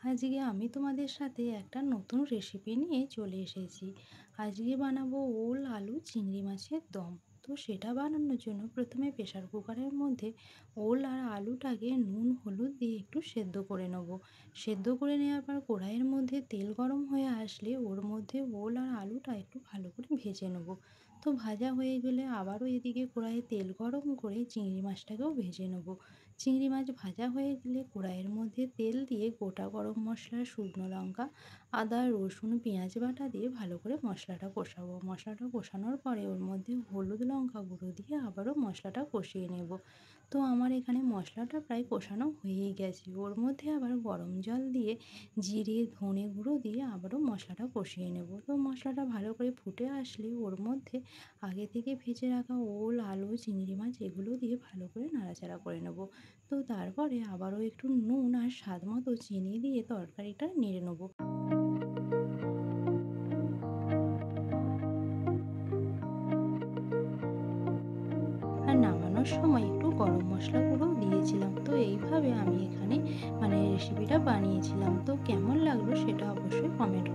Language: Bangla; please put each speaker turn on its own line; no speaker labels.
আজকে আমি তোমাদের সাথে একটা নতুন রেসিপি নিয়ে চলে এসেছি। আজকে বানাবো ওল আলু চিংড়ি মাছের দম। তো সেটা বানানোর জন্য প্রথমে প্রেসার কুকারের মধ্যে ওল আর আলুটাকে নুন হলুদ দিয়ে একটু সেদ্ধ করে নেবো। সেদ্ধ করে নেওয়ার পর কড়াইয়ের মধ্যে তেল গরম হয়ে আসলে ওর মধ্যে ওল আর আলুটা একটু ভালো করে ভেজে নেবো। তো ভাজা হয়ে গেলে আবারও এদিকে কড়াইয়ে তেল গরম করে চিংড়ি মাছটাকেও ভেজে নেবো। চিংড়ি মাছ ভাজা হয়ে গেলে কড়াইয়ের মধ্যে তেল দিয়ে গোটা গরম মশলা, শুকনো লঙ্কা, আদা, রসুন, পেঁয়াজ বাটা দিয়ে ভালো করে মশলাটা কষাবো। মশলাটা কষানোর পরে ওর মধ্যে হলুদ লঙ্কা গুঁড়ো দিয়ে আবারও মশলাটা কষিয়ে নেব। তো আমার এখানে মশলাটা প্রায় কষানো হয়েই গেছে। ওর মধ্যে আবার গরম জল দিয়ে জিরে ধনে গুঁড়ো দিয়ে আবারও মশলাটা কষিয়ে নেব। তো মশলাটা ভালো করে ফুটে আসলে ওর মধ্যে আগে থেকে ভেজে রাখা ওল আলু চিংড়ি মাছ এগুলো দিয়ে ভালো করে নাড়াচাড়া করে নেব। তো তারপরে আবারও একটু নুন আর স্বাদ মতো চিনি দিয়ে তরকারিটা নেড়ে নেবো। আর নামানোর সময় একটু গরম মশলা গুঁড়োও দিয়েছিলাম। তো এইভাবে আমি এখানে রেসিপিটা বানিয়েছিলাম। তো কেমন লাগলো সেটা অবশ্যই কমেন্ট